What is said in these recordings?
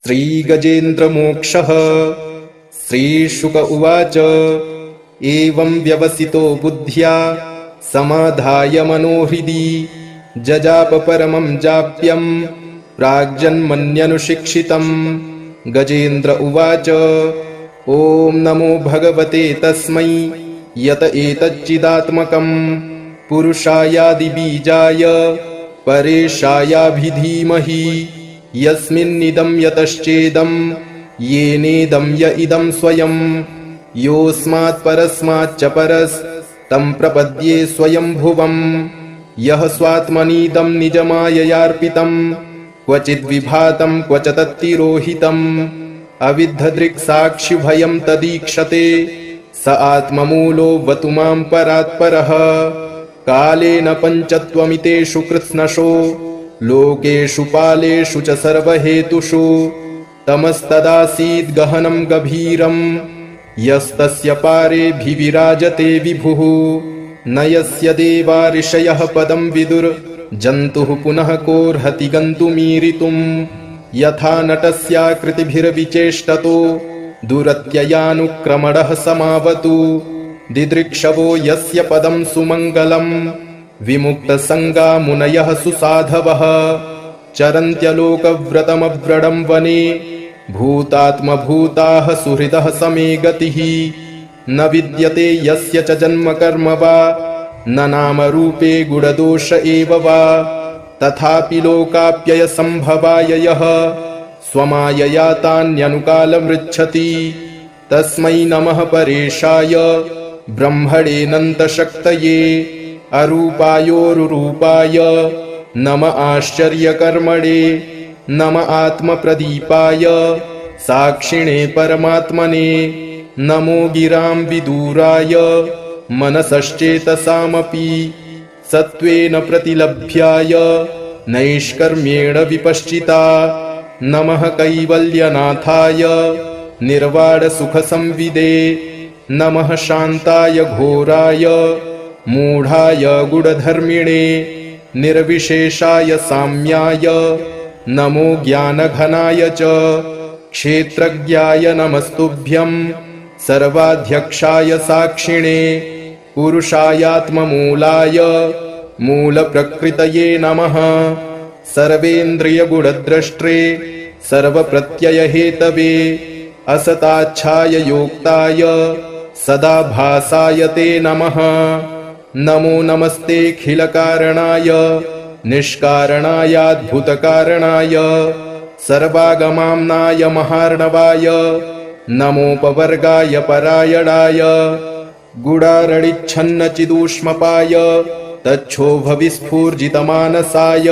श्रीगजेन्द्रमोक्षः। श्रीशुक उवाच एवं व्यवसितो बुद्ध्या समाधाय मनोहृदि जजाप परमं जाप्यं प्राग्जन्मन्यनुशिक्षितम्। गजेन्द्र उवाच ॐ नमो भगवते तस्मै यत एतच्चिदात्मकं पुरुषायादिबीजाय परेशायाभिधीमहि यस्मिन्निदं यतश्चेदं येनेदं य इदं स्वयं योऽस्मात् परस्माच्च परस्तं प्रपद्ये स्वयंभुवम् यः स्वात्मनीदं निजमाययार्पितं क्वचिद्विभातं क्वच तत्तिरोहितम् अविद्धदृक्साक्षिभयं तदीक्षते स आत्ममूलो वतु मां परात्परः। कालेन पञ्चत्वमितेषु कृत्स्नशो लोकेषु पालेषु च सर्वहेतुषु तमस्तदासीद् गहनं गभीरं यस्तस्य पारेऽभिविराजते विभुः न यस्य देवा ऋषयः पदं विदुर्जन्तुः पुनः कोऽर्हति गन्तुमीरितुम् यथा नटस्याकृतिभिर्विचेष्टतो दुरत्ययानुक्रमणः समावतु दिदृक्षवो यस्य पदं सुमङ्गलं विमुक्तसङ्गा मुनयः सुसाधवः चरन्त्यलोकव्रतमव्रडं वने भूतात्मभूताः सुहृदः समे गतिः न विद्यते यस्य च जन्म कर्म वा न नामरूपे गुणदोष एव वा तथापि लोकाप्ययसम्भवाय यः स्वमायया तान्यनुकालमृच्छति तस्मै नमः परेशाय ब्रह्मणेऽनन्तशक्तये अरूपायोरुरूपाय नम आश्चर्यकर्मणे नम आत्मप्रदीपाय साक्षिणे परमात्मने नमो गिरां विदूराय मनसश्चेतसामपि सत्त्वेन प्रतिलभ्याय नैष्कर्म्येण विपश्चिता नमः कैवल्यनाथाय निर्वाणसुखसंविदे नमः शान्ताय घोराय मूढाय गुढधर्मिणे निर्विशेषाय साम्याय नमो ज्ञानघनाय च क्षेत्रज्ञाय नमस्तुभ्यं सर्वाध्यक्षाय साक्षिणे पुरुषायात्ममूलाय मूलप्रकृतये नमः सर्वेन्द्रियगुणद्रष्ट्रे सर्वप्रत्ययहेतवे असताच्छाय योक्ताय सदा भासाय ते नमः नमो नमस्तेऽखिलकारणाय निष्कारणायाद्भुतकारणाय सर्वागमाम्नाय महार्णवाय नमोपवर्गाय परायणाय गुडारणिच्छन्नचिदूष्मपाय तच्छोभविस्फूर्जितमानसाय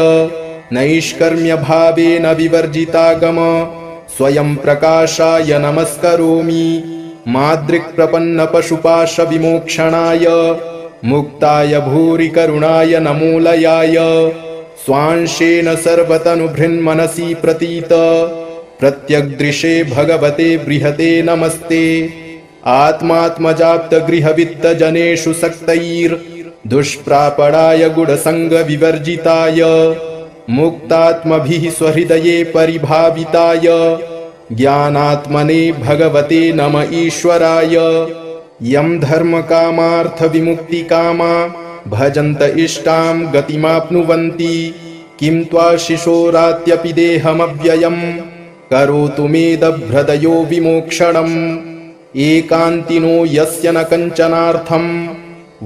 नैष्कर्म्यभावेन विवर्जितागम स्वयं प्रकाशाय नमस्करोमि मादृक्प्रपन्नपशुपाशविमोक्षणाय मुक्ताय भूरि करुणाय नमोलयाय स्वांशेन सर्वतनुभृन्मनसि प्रतीत प्रत्यग्दृशे भगवते बृहते नमस्ते आत्मात्मजाप्तगृहवित्तजनेषु सक्तैर्दुष्प्रापणाय गुणसङ्गविवर्जिताय मुक्तात्मभिः स्वहृदये परिभाविताय ज्ञानात्मने भगवते नम ईश्वराय यं धर्मकामार्थविमुक्तिकामा भजन्त इष्टां गतिमाप्नुवन्ति किं त्वाशिशोरात्यपि देहमव्ययं करोतु मेदभ्रदयो विमोक्षणम् एकान्तिनो यस्य न कञ्चनार्थं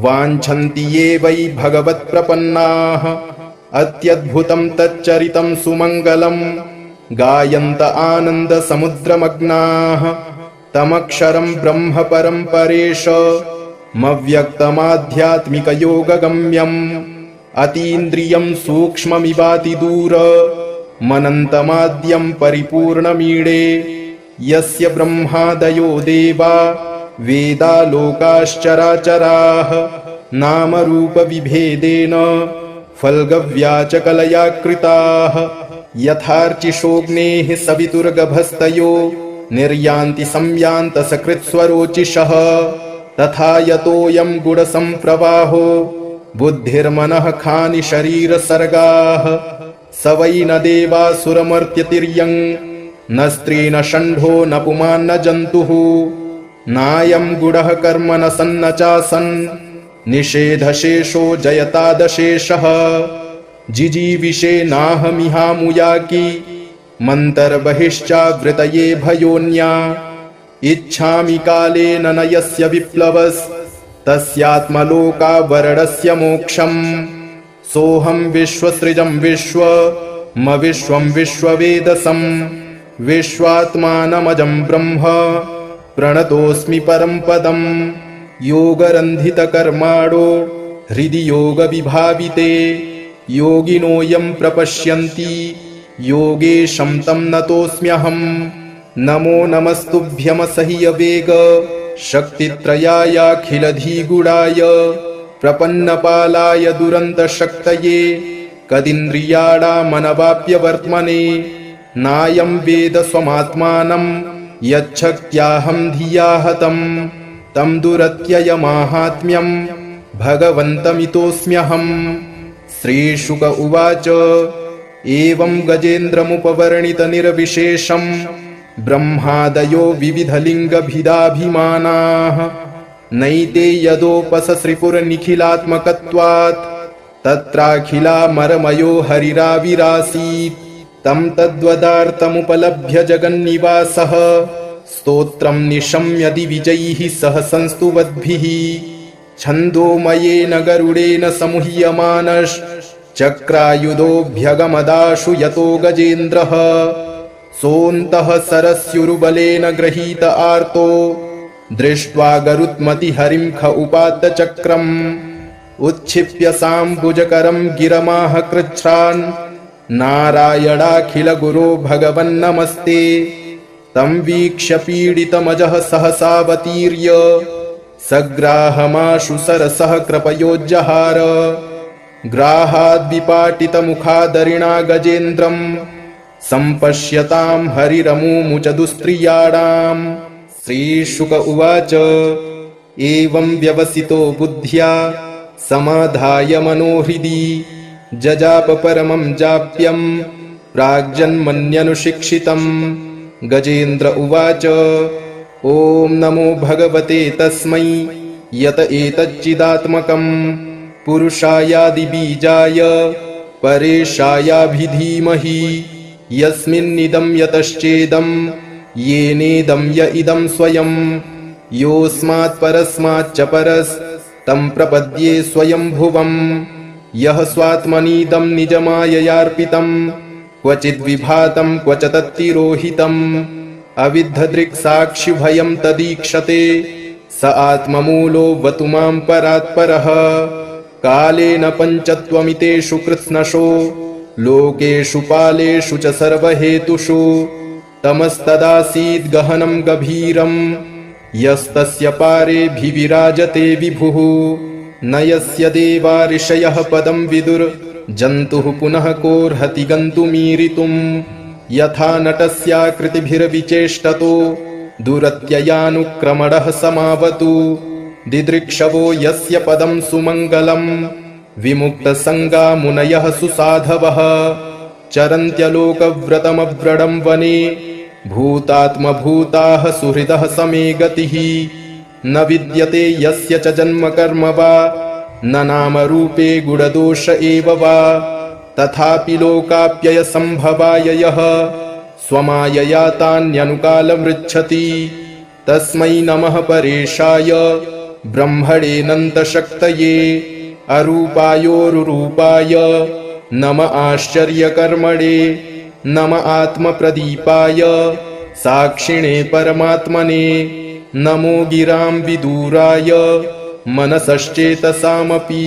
वाञ्छन्ति ये वै भगवत्प्रपन्नाः अत्यद्भुतं तच्चरितं सुमङ्गलं गायन्त आनन्दसमुद्रमग्नाः तमक्षरं ब्रह्म परं परेशमव्यक्तमाध्यात्मिकयोगगम्यम् अतीन्द्रियं सूक्ष्ममिवातिदूर मनन्तमाद्यं परिपूर्णमीडे यस्य ब्रह्मादयो देवा वेदा लोकाश्चराचराः नामरूपविभेदेन फल्गव्याचकलया कृताः यथार्चिषोऽग्नेः सवितुर्गभस्तयो निर्यान्ति संयान्तसकृत्स्वरोचिषः तथा यतोऽयं गुणसम्प्रवाहो बुद्धिर्मनः खानि शरीरसर्गाः स वै न देवासुरमर्त्यतिर्यं न स्त्री न षण्ढो न पुमान् न जन्तुः नायं गुडः कर्म न सन्न चासन् निषेधशेषो जयतादशेषः जिजीविषे नाहमिहामुयाकी मन्तर्बहिश्चावृतये भयोन्या इच्छामि कालेन न यस्य विप्लवस्तस्यात्मलोकावरणस्य मोक्षम् सोऽहं विश्वसृजं विश्वं विश्ववेदसं विश्वात्मानमजं ब्रह्म प्रणतोऽस्मि परं पदम् योगरन्धितकर्माणो हृदि योगविभाविते योगिनोऽयं प्रपश्यन्ति योगेशं तं नतोऽस्म्यहम् नमो नमस्तुभ्यमसह्यवेग शक्तित्रयायाखिलधिगुणाय प्रपन्नपालाय दुरन्तशक्तये कदिन्द्रियाणामनवाप्यवर्त्मने नायं वेद स्वमात्मानं यच्छक्त्याहं धिया हतं तं दुरत्ययमाहात्म्यं भगवन्तमितोऽस्म्यहम्। श्रीशुक उवाच एवं गजेन्द्रमुपवर्णितनिर्विशेषं ब्रह्मादयो विविधलिङ्गभिदाभिमानाः नैते यदोपससृपुरनिखिलात्मकत्वात् तत्राखिलामरमयो हरिराविरासीत् तं तद्वदार्थमुपलभ्य जगन्निवासः स्तोत्रं निशम्य दिविजैः सह संस्तुवद्भिः छन्दोमयेन गरुडेन समुह्यमानश्चक्रायुधोऽभ्यगमदाशु यतो गजेन्द्रः सोऽन्तः सरस्युरुबलेन गृहीत आर्तो दृष्ट्वा गरुत्मतिहरिं ख उपात्तचक्रम् उच्छिप्य साम्बुजकरं गिरमाह कृच्छ्रान् नारायणाखिलगुरो भगवन्नमस्ते तं वीक्ष्य पीडितमजः सहसावतीर्य सग्राहमाशु सरसः कृपयोज्जहार ग्राहाद्विपाटितमुखादरिणा गजेन्द्रम् सम्पश्यतां हरिरमुमुच दुस्त्रियाणाम्। श्रीशुक उवाच एवं व्यवसितो बुद्ध्या समाधाय मनोहृदि जजाप परमं जाप्यं प्राग्जन्मन्यनुशिक्षितम्। गजेन्द्र उवाच ॐ नमो भगवते तस्मै यत एतच्चिदात्मकम् पुरुषायादिबीजाय परेशायाभिधीमहि यस्मिन्निदं यतश्चेदं येनेदं य इदं स्वयं योऽस्मात् परस्माच्च परस्तं प्रपद्ये स्वयंभुवम् यः स्वात्मनीदं निजमाययार्पितं क्वचिद्विभातं क्व च तत्तिरोहितम् अविद्धदृक्साक्षिभयं तदीक्षते स आत्ममूलो वतु मां परात्परः कालेन पञ्चत्वमितेषु कृत्स्नशो लोकेषु पालेषु च सर्वहेतुषु तमस्तदासीद् गहनं गभीरम् यस्तस्य पारेऽभिविराजते विभुः न यस्य देवा ऋषयः पदं विदुर्जन्तुः पुनः कोऽर्हति गन्तुमीरितुम् यथा नटस्याकृतिभिर्विचेष्टतो दुरत्ययानुक्रमणः समावतु दिदृक्षवो यस्य पदं सुमङ्गलम् विमुक्तसङ्गा मुनयः सुसाधवः चरन्त्यलोकव्रतमव्रडं वने भूतात्मभूताः सुहृदः समे गतिः न विद्यते यस्य च जन्म कर्म वा न नामरूपे गुणदोष एव वा तथापि लोकाप्ययसम्भवाय यः स्वमायया तान्यनुकालमृच्छति तस्मै नमः परेशाय ब्रह्मणेऽनन्तशक्तये अरूपायोरुरूपाय नम आश्चर्यकर्मणे नम आत्मप्रदीपाय साक्षिणे परमात्मने नमो गिरां विदूराय मनसश्चेतसामपि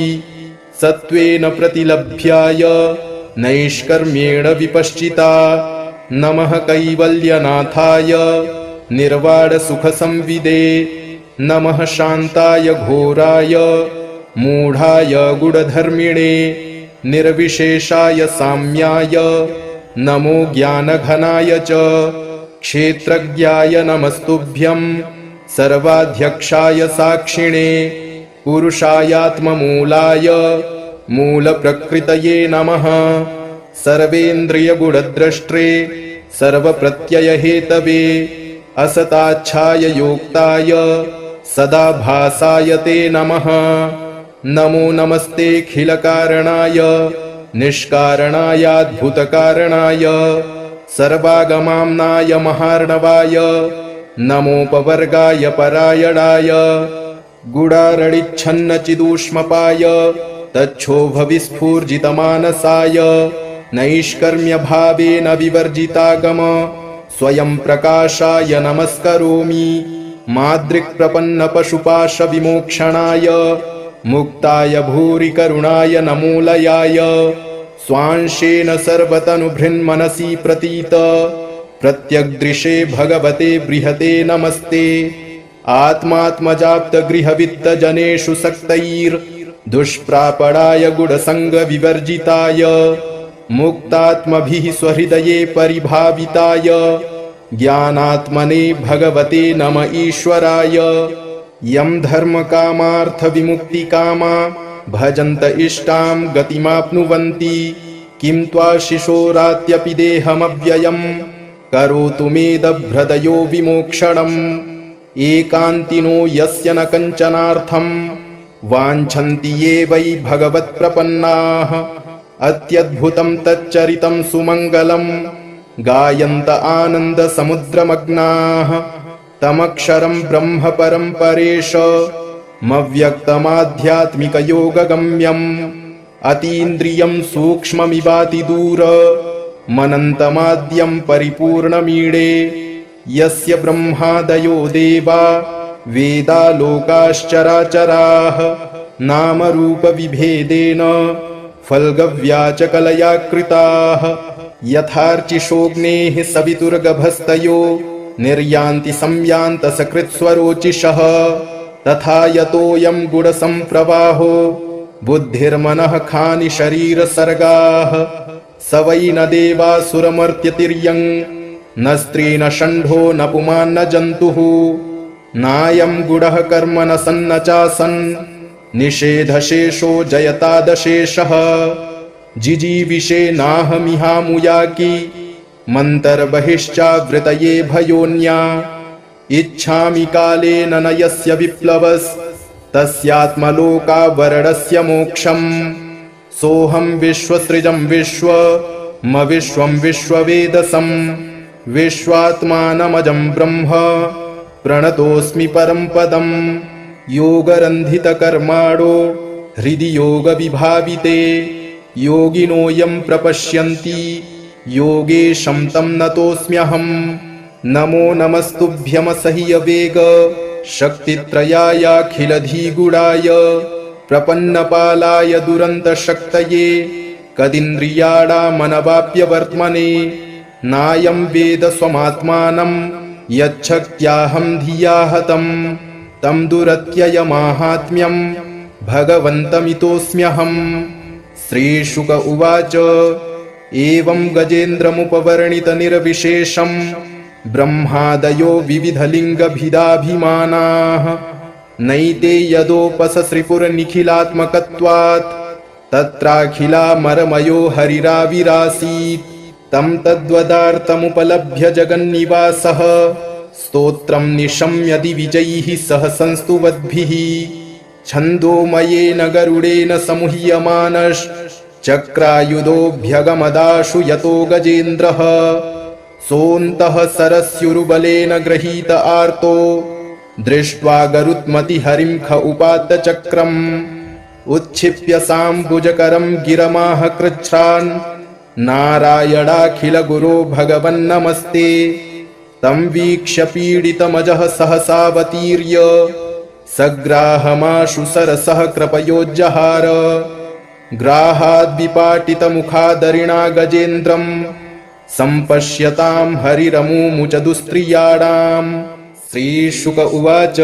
सत्त्वेन प्रतिलभ्याय नैष्कर्म्येण विपश्चिता नमः कैवल्यनाथाय निर्वाणसुखसंविदे नमः शान्ताय घोराय मूढाय गुणधर्मिणे निर्विशेषाय साम्याय नमो ज्ञानघनाय च क्षेत्रज्ञाय नमस्तुभ्यं सर्वाध्यक्षाय साक्षिणे पुरुषायात्ममूलाय मूलप्रकृतये नमः सर्वेन्द्रियगुणद्रष्ट्रे सर्वप्रत्ययहेतवे असताच्छाय योक्ताय सदा भासाय ते नमः। नमो नमस्तेऽखिलकारणाय निष्कारणायाद्भुतकारणाय सर्वागमाम्नाय महार्णवाय नमोपवर्गाय परायणाय गुडारडिच्छन्नचिदूष्मपाय तच्छोभविस्फूर्जितमानसाय नैष्कर्म्यभावेन विवर्जितागम स्वयं प्रकाशाय नमस्करोमि। माद्रिक्प्रपन्नपशुपाशविमोक्षणाय मुक्ताय भूरि करुणाय नमोलयाय स्वांशेन सर्वतनुभृन्मनसि प्रतीत प्रत्यग्दृशे भगवते बृहते नमस्ते। आत्मात्मजाप्तगृहवित्तजनेषु सक्तैर्दुष्प्रापणाय गुडसङ्गविवर्जिताय मुक्तात्मभिः स्वहृदये परिभाविताय ज्ञानात्मने भगवते नम ईश्वराय। यं धर्मकामार्थविमुक्तिकामा भजन्त इष्टां गतिमाप्नुवन्ति किं त्वाशिशोरात्यपि देहमव्ययम् करोतु मेदभ्रदयो विमोक्षणम्। एकान्तिनो यस्य न कञ्चनार्थं वाञ्छन्ति ये वै भगवत्प्रपन्नाः अत्यद्भुतं तच्चरितं सुमङ्गलं गायन्त आनन्दसमुद्रमग्नाः तमक्षरं ब्रह्म परं परेश मव्यक्तमाध्यात्मिकयोगगम्यम् अतीन्द्रियं सूक्ष्ममिवातिदूर मनन्तमाद्यं परिपूर्णमीडे यस्य ब्रह्मादयो देवा वेदा लोकाश्चराचराः नामरूपविभेदेन फल्गव्याचकलया कृताः यथार्चिषोऽग्नेः सवितुर्गभस्तयो निर्यान्ति संयान्तसकृत्स्वरोचिषः तथा यतोऽयं गुडसम्प्रवाहो बुद्धिर्मनः खानि शरीरसर्गाः स वै न देवासुरमर्त्यतिर्यं न स्त्री न षण्ढो न पुमान् न जन्तुः नायं गुडः कर्म न सन्न चासन् निषेधशेषो जयतादशेषः जिजीविषे नाहमिहामुयाकी मन्तर्बहिश्चावृतये भयोन्या इच्छामि कालेन न यस्य विप्लवस्तस्यात्मलोकावरणस्य मोक्षम् सोऽहं विश्वसृजं विश्वं विश्ववेदसं विश्वात्मानमजं ब्रह्म प्रणतोऽस्मि परं पदम् योगरन्धितकर्माणो हृदि योगविभाविते योगिनो यं प्रपश्यन्ति योगेशं तं नतोऽस्म्यहम्। नमो नमस्तुभ्यमसह्यवेग शक्तित्रयायाखिलधिगुणाय प्रपन्नपालाय दुरन्तशक्तये कदिन्द्रियाणामनवाप्यवर्त्मने नायं वेद स्वमात्मानं यच्छक्त्याहं धिया हतम् तं दुरत्ययमाहात्म्यं भगवन्तमितोऽस्म्यहम्। श्रीशुक उवाच एवं गजेन्द्रमुपवर्णितनिर्विशेषं ब्रह्मादयो विविधलिङ्गभिदाभिमानाः नैते यदोपसश्रिपुरनिखिलात्मकत्वात् तत्राखिलामरमयो हरिराविरासीत् तं तद्वदार्थमुपलभ्य जगन्निवासः स्तोत्रं निशम्य दिविजैः सह संस्तुवद्भिः छन्दोमयेन गरुडेन समुह्यमानश्चक्रायुधोऽभ्यगमदाशु यतो गजेन्द्रः सोऽन्तः सरस्युरुबलेन गृहीत आर्तो दृष्ट्वा गरुत्मतिहरिं ख उपात्त चक्रम् उच्छिप्य साम्बुजकरं गिरमाह कृच्छ्रान् नारायणाखिलगुरो भगवन्नमस्ते तं वीक्ष्य पीडितमजः सहसावतीर्य सग्राहमाशु सरसः कृपयोज्जहार ग्राहाद्विपाटितमुखादरिणा गजेन्द्रं सम्पश्यतां हरिरमुमुच दुस्त्रियाणाम्। श्रीशुक उवाच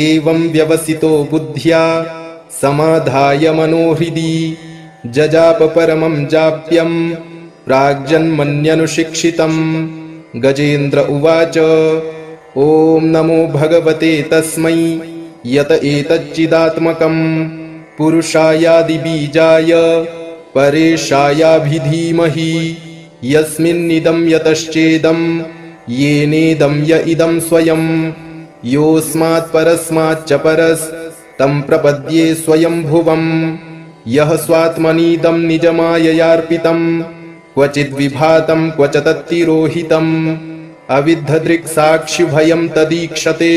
एवं व्यवसितो बुद्ध्या समाधाय मनोहृदि जजाप परमं जाप्यं प्राग्जन्मन्यनुशिक्षितम्। गजेन्द्र उवाच ॐ नमो भगवते तस्मै यत एतच्चिदात्मकं पुरुषायादिबीजाय परेशायाभिधीमहि यस्मिन्निदं यतश्चेदं येनेदं य इदं स्वयं योऽस्मात् परस्माच्च परस्तं प्रपद्ये स्वयंभुवम् यः स्वात्मनीदं निजमाययार्पितं क्वचिद्विभातं क्व च तत्तिरोहितम् अविद्धदृक्साक्षिभयं तदीक्षते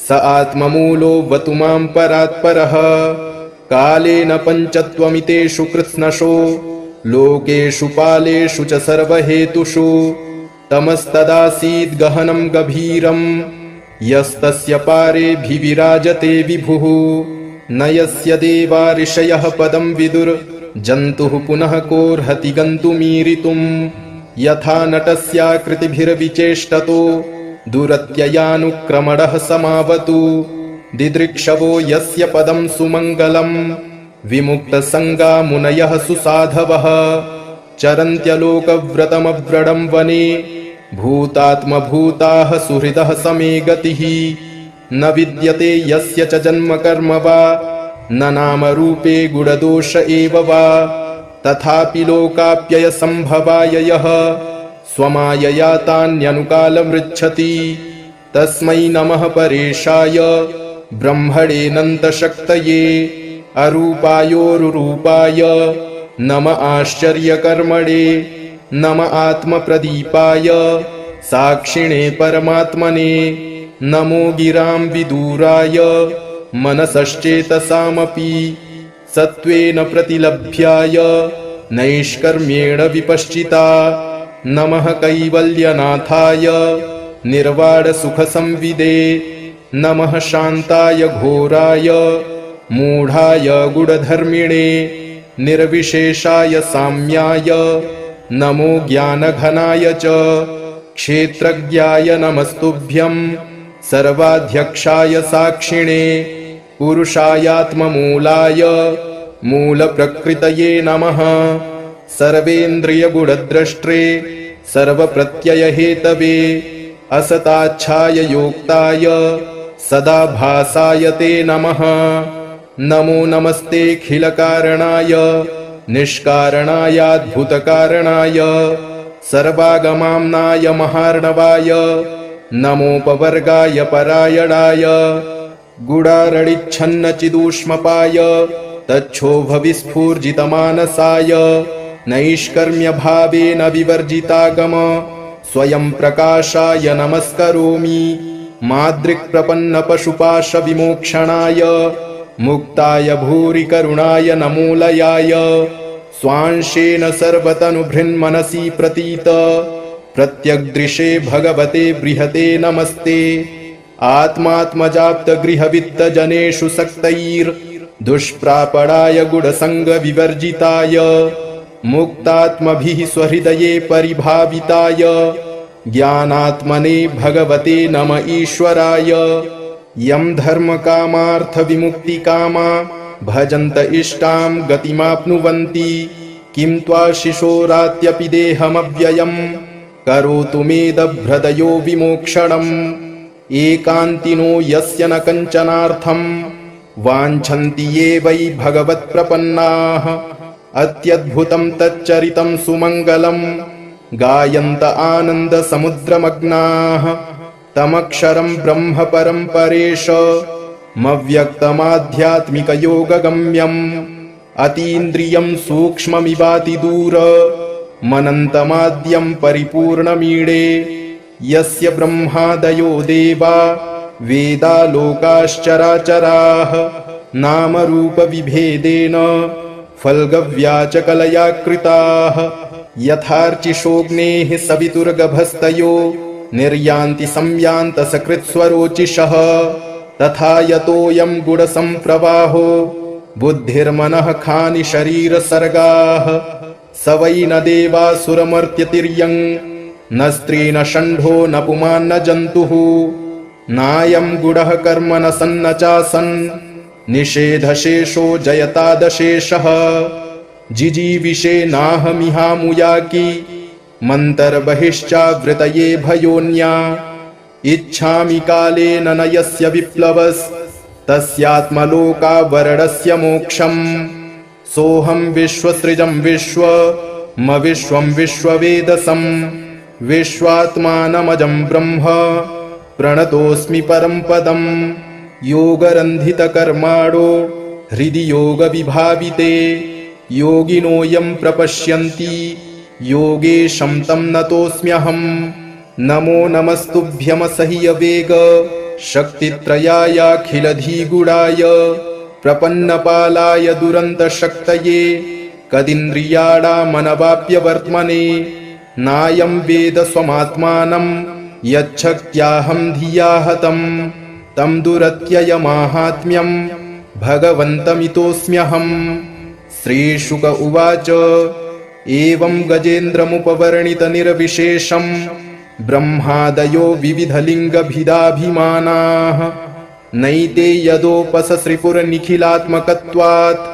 स आत्ममूलो वतु मां परात्परः कालेन पञ्चत्वमितेषु कृत्स्नशो लोकेषु पालेषु च सर्वहेतुषु तमस्तदासीद् गहनं गभीरं यस्तस्य पारेऽभिविराजते विभुः न यस्य देवा ऋषयः पदं विदुर्जन्तुः पुनः कोऽर्हति गन्तुमीरितुम् यथा नटस्याकृतिभिर्विचेष्टतो दुरत्ययानुक्रमणः समावतु दिदृक्षवो यस्य पदं सुमङ्गलम् विमुक्तसङ्गा मुनयः सुसाधवः चरन्त्यलोकव्रतमव्रणं वने भूतात्मभूताः सुहृदः समे गतिः न विद्यते यस्य च जन्म कर्म वा न नामरूपे गुणदोष एव वा तथापि लोकाप्ययसम्भवाय यः स्वमायया तान्यनुकालमृच्छति तस्मै नमः परेशाय ब्रह्मणेऽनन्तशक्तये अरूपायोरुरूपाय नम आश्चर्यकर्मणे नम आत्मप्रदीपाय साक्षिणे परमात्मने नमो गिरां विदूराय मनसश्चेतसामपि सत्त्वेन प्रतिलभ्याय नैष्कर्म्येण विपश्चिता नमः कैवल्यनाथाय निर्वाणसुखसंविदे नमः शान्ताय घोराय मूढाय गुढधर्मिणे निर्विशेषाय साम्याय नमो ज्ञानघनाय च क्षेत्रज्ञाय नमस्तुभ्यं सर्वाध्यक्षाय साक्षिणे पुरुषायात्ममूलाय मूलप्रकृतये नमः सर्वेन्द्रियगुणद्रष्ट्रे सर्वप्रत्ययहेतवे असताच्छाय योक्ताय सदा भासाय ते नमः नमो नमस्तेऽखिलकारणाय निष्कारणायाद्भुतकारणाय सर्वागमाम्नाय महार्णवाय नमोपवर्गाय परायणाय गुडारडिच्छन्नचिदूष्मपाय तच्छोभविस्फूर्जितमानसाय नैष्कर्म्यभावेन विवर्जितागम स्वयं प्रकाशाय नमस्करोमि मादृक्प्रपन्नपशुपाशविमोक्षणाय मुक्ताय भूरि करुणाय नमोलयाय स्वांशेन सर्वतनुभृन्मनसि प्रतीत प्रत्यग्दृशे भगवते बृहते नमस्ते आत्मात्मजाप्तगृहवित्तजनेषु सक्तैर्दुष्प्रापणाय गुणसङ्गविवर्जिताय मुक्तात्मभिः स्वहृदये परिभाविताय ज्ञानात्मने भगवते नम ईश्वराय यं धर्मकामार्थविमुक्तिकामा भजन्त इष्टां गतिमाप्नुवन्ति किं त्वा शिशोरात्यपि देहमव्ययम् करोतु मेदभ्रदयो विमोक्षणम् एकान्तिनो यस्य न कञ्चनार्थं वाञ्छन्ति ये वै भगवत्प्रपन्नाः अत्यद्भुतं तच्चरितं सुमङ्गलम् गायन्त आनन्दसमुद्रमग्नाः तमक्षरं ब्रह्म परं परेशमव्यक्तमाध्यात्मिकयोगगम्यम् अतीन्द्रियं सूक्ष्ममिवातिदूर मनन्तमाद्यं परिपूर्णमीडे यस्य ब्रह्मादयो देवा वेदा लोकाश्चराचराः नामरूपविभेदेन फल्गव्याचकलया कृताः यथार्चिषोऽग्नेः सवितुर्गभस्तयो निर्यान्ति संयान्तसकृत्स्वरोचिषः तथा यतोऽयं गुणसम्प्रवाहो बुद्धिर्मनः खानि शरीरसर्गाः स वै न देवासुरमर्त्यतिर्यं न स्त्री न षण्ढो न पुमान् न जन्तुः नायं गुणः कर्म न सन्न चासन् निषेधशेषो जयतादशेषः जिजीविषे नाहमिहामुयाकी मन्तर्बहिश्चावृतये भयोन्या इच्छामि कालेन न यस्य विप्लवस्तस्यात्मलोकावरणस्य मोक्षम् सोऽहं विश्वसृजं विश्व विश्वं विश्ववेदसं विश्वात्मानमजं ब्रह्म प्रणतोऽस्मि परं पदं योगरन्धितकर्माणो हृदि योगविभाविते योगिनोऽयं प्रपश्यन्ति योगेशं तं नतोऽस्म्यहम् नमो नमस्तुभ्यमसह्यवेग शक्तित्रयायाखिलधिगुणाय प्रपन्नपालाय दुरन्तशक्तये कदिन्द्रियाणामनवाप्यवर्त्मने नायं वेद स्वमात्मानं यच्छक्त्याहं धिया हतं तं दुरत्ययमाहात्म्यं भगवन्तमितोऽस्म्यहम्। श्रीशुक उवाच एवं गजेन्द्रमुपवर्णितनिर्विशेषं ब्रह्मादयो विविधलिङ्गभिदाभिमानाः नैते यदोपससृपुरनिखिलात्मकत्वात्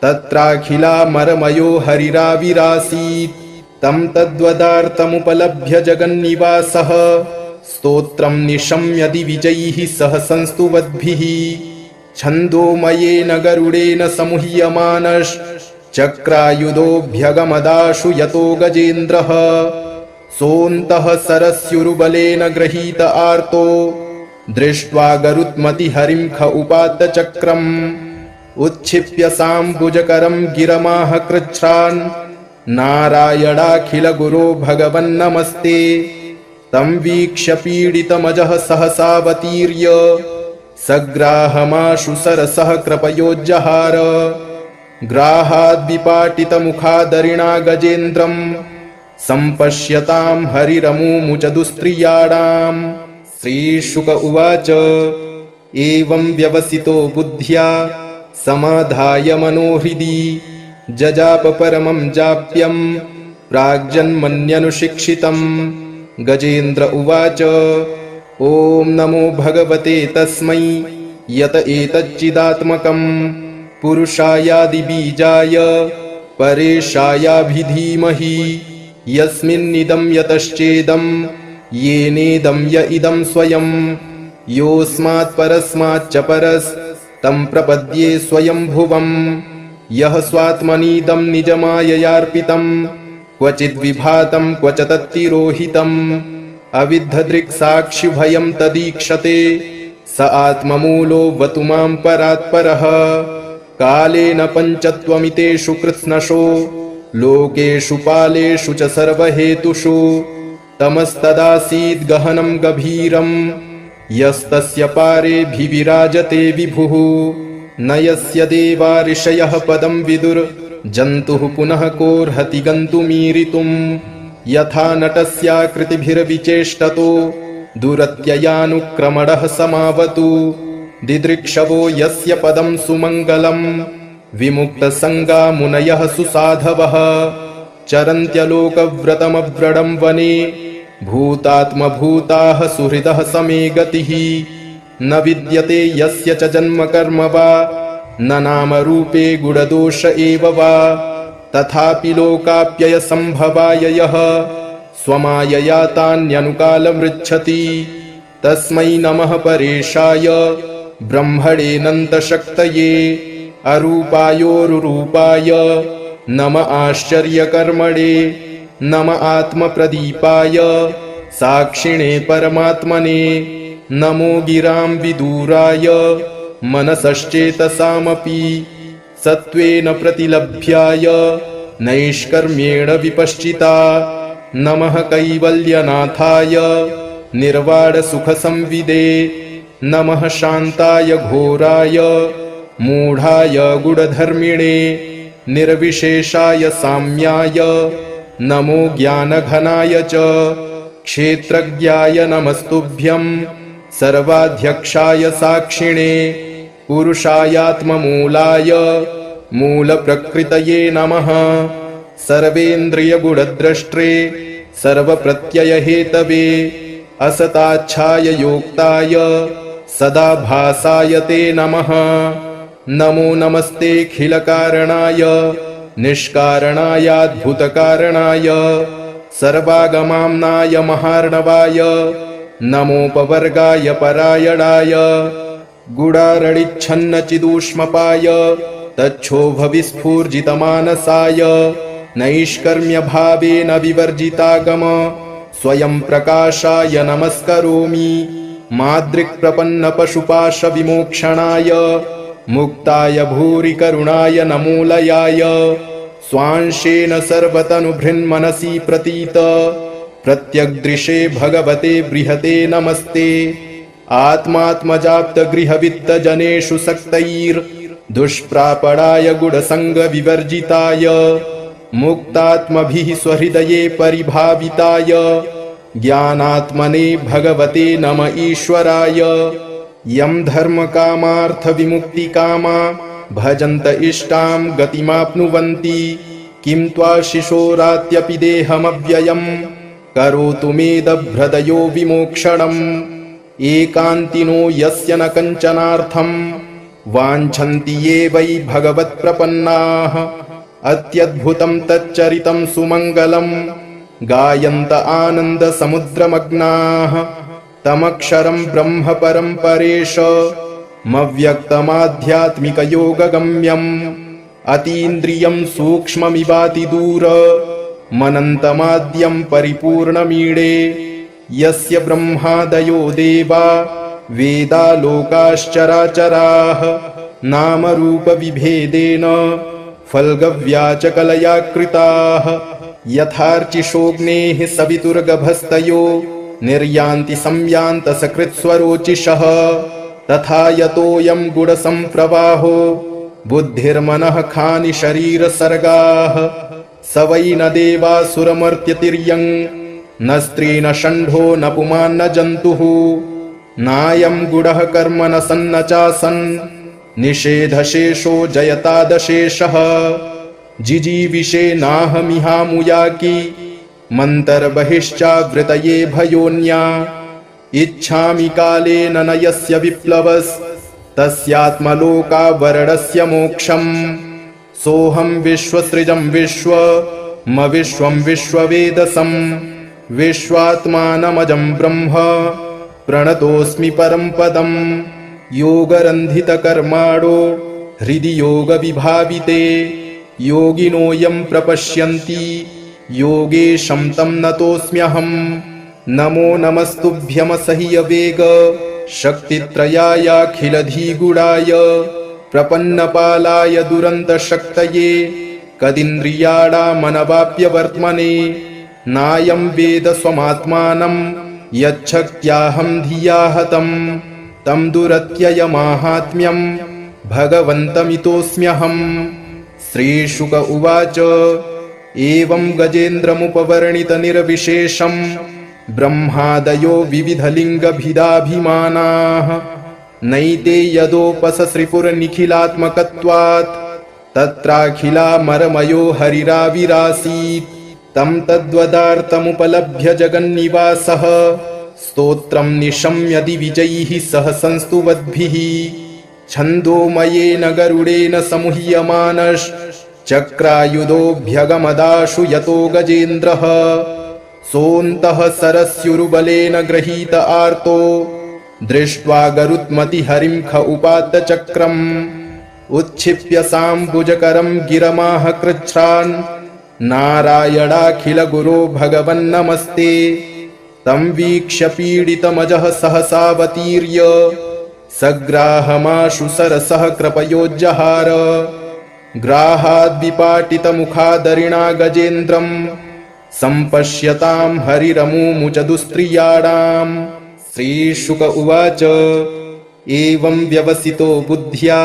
तत्राखिलामरमयो हरिराविरासीत् तं तद्वदार्थमुपलभ्य जगन्निवासः स्तोत्रं निशम्य दिविजैः सह संस्तुवद्भिः छन्दोमयेन गरुडेन समुह्यमानश्चक्रायुधोऽभ्यगमदाशु यतो गजेन्द्रः सोऽन्तः सरस्युरुबलेन गृहीत आर्तो दृष्ट्वा गरुत्मतिहरिं ख उपात्त चक्रम् उच्छिप्य साम्बुजकरं गिरमाह कृच्छ्रान् नारायणाखिलगुरो भगवन्नमस्ते तं वीक्ष्य पीडितमजः सहसावतीर्य सग्राहमाशु सरसः कृपयोज्जहार ग्राहाद्विपाटितमुखादरिणा गजेन्द्रं सम्पश्यतां हरिरमुमुच दुस्त्रियाणाम्। श्रीशुक उवाच एवं व्यवसितो बुद्ध्या समाधाय मनोहृदि जजाप परमं जाप्यं प्राग्जन्मन्यनुशिक्षितं गजेन्द्र उवाच ॐ नमो भगवते तस्मै यत एतच्चिदात्मकं पुरुषायादिबीजाय परेशायाभिधीमहि यस्मिन्निदं यतश्चेदं येनेदं य इदं स्वयं योऽस्मात् परस्माच्च परस्तं प्रपद्ये स्वयंभुवम् यः स्वात्मनीदं निजमाययार्पितं क्वचिद्विभातं क्वच तत्तिरोहितम् अविद्धदृक्साक्षिभयं तदीक्षते स आत्ममूलो वतु मां परात्परः कालेन पञ्चत्वमितेषु कृत्स्नशो लोकेषु पालेषु च सर्वहेतुषु तमस्तदासीद् गहनं गभीरं यस्तस्य पारेऽभिविराजते विभुः न यस्य देवा ऋषयः पदं विदुर्जन्तुः पुनः कोऽर्हति गन्तुमीरितुम् यथा नटस्याकृतिभिर्विचेष्टतो दुरत्ययानुक्रमणः समावतु दिदृक्षवो यस्य पदं सुमङ्गलं विमुक्तसङ्गा मुनयः सुसाधवः चरन्त्यलोकव्रतमव्रणं वने भूतात्मभूताः सुहृदः समे गतिः न विद्यते यस्य च जन्म कर्म वा न नामरूपे गुणदोष एव वा तथापि लोकाप्ययसम्भवाय यः स्वमायया तान्यनुकालमृच्छति तस्मै नमः परेशाय ब्रह्मणेऽनन्तशक्तये अरूपायोरुरूपाय नम आश्चर्यकर्मणे नम आत्मप्रदीपाय साक्षिणे परमात्मने नमो गिरां विदूराय मनसश्चेतसामपि सत्त्वेन प्रतिलभ्याय नैष्कर्म्येण विपश्चिता नमः कैवल्यनाथाय निर्वाणसुखसंविदे नमः शान्ताय घोराय मूढाय गुढधर्मिणे निर्विशेषाय साम्याय नमो ज्ञानघनाय च क्षेत्रज्ञाय नमस्तुभ्यं सर्वाध्यक्षाय साक्षिणे पुरुषायात्ममूलाय मूलप्रकृतये नमः सर्वेन्द्रियगुणद्रष्ट्रे सर्वप्रत्ययहेतवे असताच्छाय योक्ताय सदा भासाय ते नमः नमो नमस्तेऽखिलकारणाय निष्कारणायाद्भुतकारणाय सर्वागमाम्नाय महार्णवाय नमोपवर्गाय परायणाय गुडारणिच्छन्नचिदूष्मपाय तच्छोभविस्फूर्जितमानसाय नैष्कर्म्यभावेन विवर्जितागम स्वयं प्रकाशाय नमस्करोमि मादृक्प्रपन्नपशुपाशविमोक्षणाय मुक्ताय भूरि करुणाय नमोलयाय स्वांशेन सर्वतनुभृन्मनसि प्रतीत प्रत्यग्दृशे भगवते बृहते नमस्ते आत्मात्मजाप्तगृहवित्तजनेषु सक्तैर्दुष्प्रापणाय गुणसङ्गविवर्जिताय मुक्तात्मभिः स्वहृदये परिभाविताय ज्ञानात्मने भगवते नम ईश्वराय यं धर्मकामार्थविमुक्तिकामा भजन्त इष्टां गतिमाप्नुवन्ति किं त्वाशिशोरात्यपि देहमव्ययम् करोतु मेदभ्रदयो विमोक्षणम् एकान्तिनो यस्य न कञ्चनार्थम् वाञ्छन्ति ये वै भगवत्प्रपन्नाः अत्यद्भुतं तच्चरितं सुमङ्गलम् गायन्त आनन्दसमुद्रमग्नाः तमक्षरं ब्रह्म परं परेश मव्यक्तमाध्यात्मिकयोगगम्यम् अतीन्द्रियं सूक्ष्ममिवातिदूर मनन्तमाद्यं परिपूर्णमीडे यस्य ब्रह्मादयो देवा वेदा लोकाश्चराचराः नामरूपविभेदेन फल्गव्याचकलया कृताः यथार्चिषोऽग्नेः सवितुर्गभस्तयो निर्यान्ति संयान्तसकृत्स्वरोचिषः तथा यतोऽयं गुणसम्प्रवाहो बुद्धिर्मनः खानि शरीरसर्गाः स वै न देवासुरमर्त्यतिर्यं न स्त्री न षण्ढो न पुमान् न जन्तुः नायं गुणः कर्म न सन्न चासन् निषेधशेषो जयतादशेषः जिजीविषे नाहमिहामुयाकी मन्तर्बहिश्चावृतये भयोन्या इच्छामि कालेन न यस्य विप्लवस्तस्यात्मलोकावरणस्य मोक्षम् सोऽहं विश्वसृजं विश्वं विश्ववेदसं विश्वात्मानमजं ब्रह्म प्रणतोऽस्मि परं पदम् योगरन्धितकर्माणो हृदि योगविभाविते योगिनोऽयं प्रपश्यन्ति योगेशं तं नतोऽस्म्यहम् नमो नमस्तुभ्यमसह्यवेग शक्तित्रयायाखिलधिगुणाय प्रपन्नपालाय दुरन्तशक्तये कदिन्द्रियाणामनवाप्यवर्त्मने नायं वेद स्वमात्मानं यच्छक्त्याहं धिया हतं तं दुरत्ययमाहात्म्यं भगवन्तमितोऽस्म्यहम् श्रीशुक उवाच एवं गजेन्द्रमुपवर्णितनिर्विशेषं ब्रह्मादयो विविधलिङ्गभिदाभिमानाः नैते यदोपससृपुरनिखिलात्मकत्वात् तत्राखिलामरमयो हरिराविरासीत् तं तद्वदार्थमुपलभ्य जगन्निवासः स्तोत्रं निशम्य दिविजैः सह संस्तुवद्भिः छन्दोमयेन गरुडेन समुह्यमानश्चक्रायुधोऽभ्यगमदाशु यतो गजेन्द्रः सोऽन्तः सरस्युरुबलेन गृहीत आर्तो दृष्ट्वा गरुत्मतिहरिं ख उपात्तचक्रम् उच्छिप्य साम्बुजकरं गिरमाह कृच्छ्रान् नारायणाखिलगुरो भगवन्नमस्ते तं वीक्ष्य पीडितमजः सहसावतीर्य सग्राहमाशु सरसः कृपयोज्जहार ग्राहाद्विपाटितमुखादरिणा गजेन्द्रम् सम्पश्यतां हरिरमुमुच दुस्त्रियाणाम् श्रीशुक उवाच एवं व्यवसितो बुद्ध्या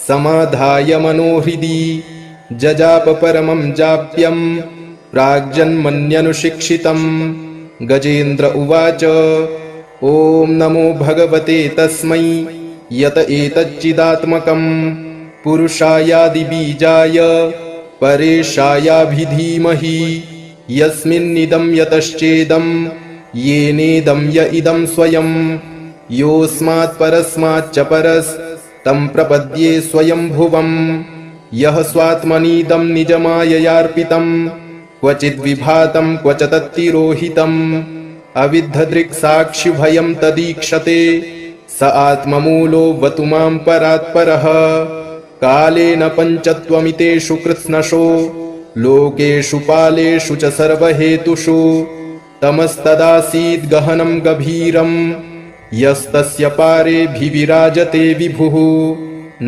समाधाय मनोहृदि जजाप परमं जाप्यं प्राग्जन्मन्यनुशिक्षितम् गजेन्द्र उवाच ॐ नमो भगवते तस्मै यत एतच्चिदात्मकम् पुरुषायादिबीजाय परेशायाभिधीमहि यस्मिन्निदं यतश्चेदं येनेदं य इदं स्वयं योऽस्मात् परस्माच्च परस्तं प्रपद्ये स्वयंभुवम् यः स्वात्मनीदं निजमाययार्पितं क्वचिद्विभातं क्वच तत्तिरोहितम् अविद्धदृक्साक्षिभयं तदीक्षते स आत्ममूलो वतु मां परात्परः कालेन पञ्चत्वमितेषु कृत्स्नशो लोकेषु पालेषु च सर्वहेतुषु तमस्तदासीद् गहनं गभीरं यस्तस्य पारेऽभिविराजते विभुः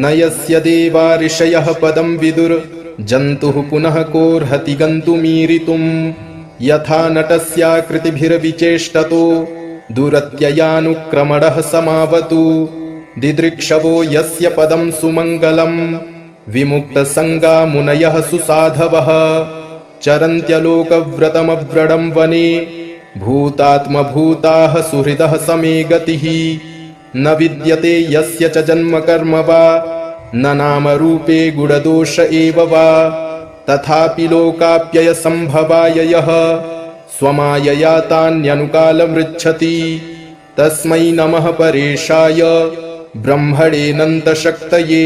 न यस्य देवा ऋषयः पदं विदुर् जन्तुः पुनः कोऽर्हति गन्तुमीरितुं यथा नटस्याकृतिभिर्विचेष्टतो दुरत्ययानुक्रमणः समावतु दिदृक्षवो यस्य पदं सुमङ्गलं विमुक्तसङ्गा मुनयः सुसाधवः चरन्त्यलोकव्रतमव्रडं वने भूतात्मभूताः सुहृदः समे गतिः न विद्यते यस्य च जन्म कर्म वा न नामरूपे गुणदोष एव वा तथापि लोकाप्ययसम्भवाय यः स्वमायया तान्यनुकालमृच्छति तस्मै नमः परेशाय ब्रह्मणेऽनन्तशक्तये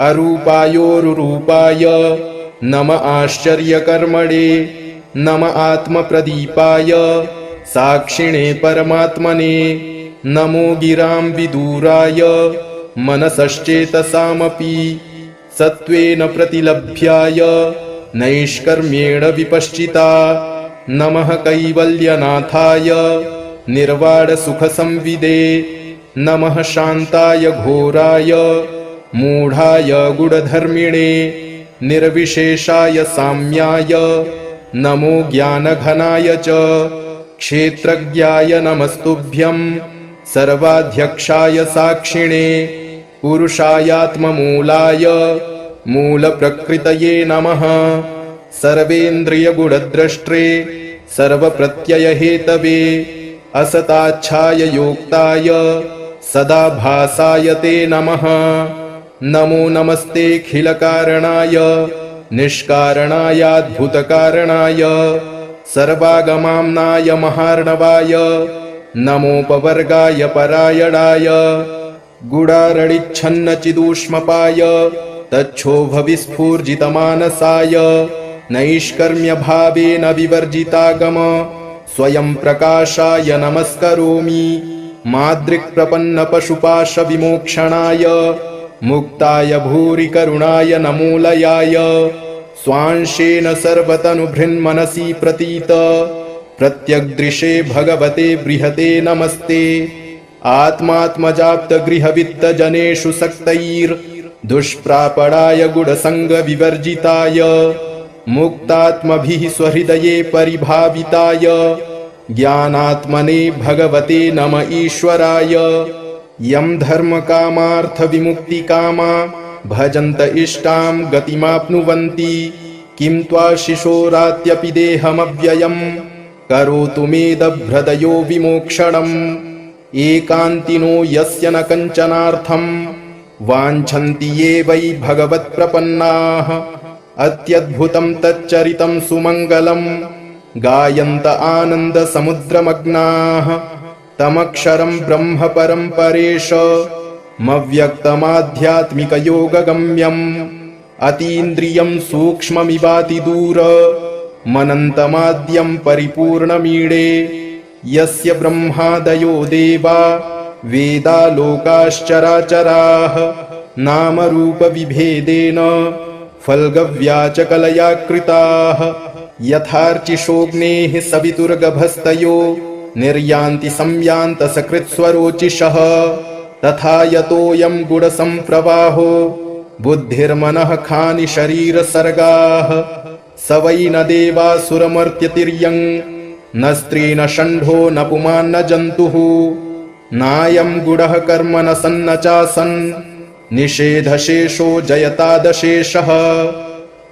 अरूपायोरुरूपाय नम आश्चर्यकर्मणे नम आत्मप्रदीपाय साक्षिणे परमात्मने नमो गिरां विदूराय मनसश्चेतसामपि सत्त्वेन प्रतिलभ्याय नैष्कर्म्येण विपश्चिता नमः कैवल्यनाथाय निर्वाणसुखसंविदे नमः शान्ताय घोराय मूढाय गुढधर्मिणे निर्विशेषाय साम्याय नमो ज्ञानघनाय च क्षेत्रज्ञाय नमस्तुभ्यं सर्वाध्यक्षाय साक्षिणे पुरुषायात्ममूलाय मूलप्रकृतये नमः सर्वेन्द्रियगुणद्रष्ट्रे सर्वप्रत्ययहेतवे असताच्छाय योक्ताय सदा भासाय ते नमः नमो नमस्तेऽखिलकारणाय निष्कारणायाद्भुतकारणाय सर्वागमाम्नाय महार्णवाय नमोपवर्गाय परायणाय गुडारडिच्छन्नचिदूष्मपाय तच्छोभविस्फूर्जितमानसाय नैष्कर्म्यभावेन विवर्जितागम स्वयं प्रकाशाय नमस्करोमि मादृक्प्रपन्नपशुपाशविमोक्षणाय मुक्ताय भूरिकरुणाय नमोलयाय स्वांशेन सर्वतनुभृन्मनसि प्रतीत प्रत्यग्दृशे भगवते बृहते नमस्ते आत्मात्मजाप्तगृहवित्तजनेषु सक्तैर्दुष्प्रापणाय गुणसङ्गविवर्जिताय मुक्तात्मभिः स्वहृदये परिभाविताय ज्ञानात्मने भगवते नम ईश्वराय यं धर्मकामार्थविमुक्तिकामा भजन्त इष्टां गतिमाप्नुवन्ति किं त्वाशिशोरात्यपि देहमव्ययं करोतु मेदभ्रदयो विमोक्षणम् एकान्तिनो यस्य न कञ्चनार्थं वाञ्छन्ति ये वै भगवत्प्रपन्नाः अत्यद्भुतं तच्चरितं सुमङ्गलं गायन्त आनन्दसमुद्रमग्नाः तमक्षरं ब्रह्म परं परेश मव्यक्तमाध्यात्मिकयोगगम्यम् अतीन्द्रियं सूक्ष्ममिवातिदूर मनन्तमाद्यं परिपूर्णमीडे यस्य ब्रह्मादयो देवा वेदा लोकाश्चराचराः नामरूपविभेदेन फल्गव्याचकलया कृताः यथार्चिषोऽग्नेः सवितुर्गभस्तयो निर्यान्ति संयान्तसकृत्स्वरोचिषः तथा यतोऽयं गुणसम्प्रवाहो बुद्धिर्मनः खानि शरीरसर्गाः स वै न देवासुरमर्त्यतिर्यं न स्त्री न षण्ढो न पुमान् न जन्तुः नायं गुणः कर्म न सन्न चासन् निषेधशेषो जयतादशेषः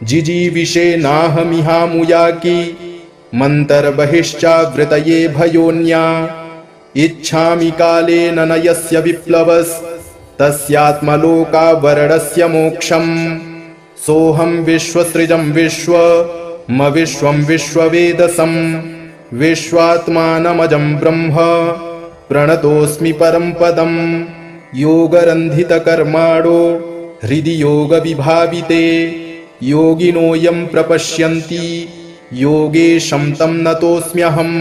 जिजीविषे नाहमिहामुयाकी मन्तर्बहिश्चावृतये भयोन्या इच्छामि कालेन न यस्य विप्लवस्तस्यात्मलोकावरणस्य मोक्षम् सोऽहं विश्वसृजं विश्वं विश्ववेदसं विश्वात्मानमजं ब्रह्म प्रणतोऽस्मि परं पदं योगरन्धितकर्माणो हृदि योगविभाविते योगिनोऽयं प्रपश्यन्ति योगेशं तं नतोऽस्म्यहं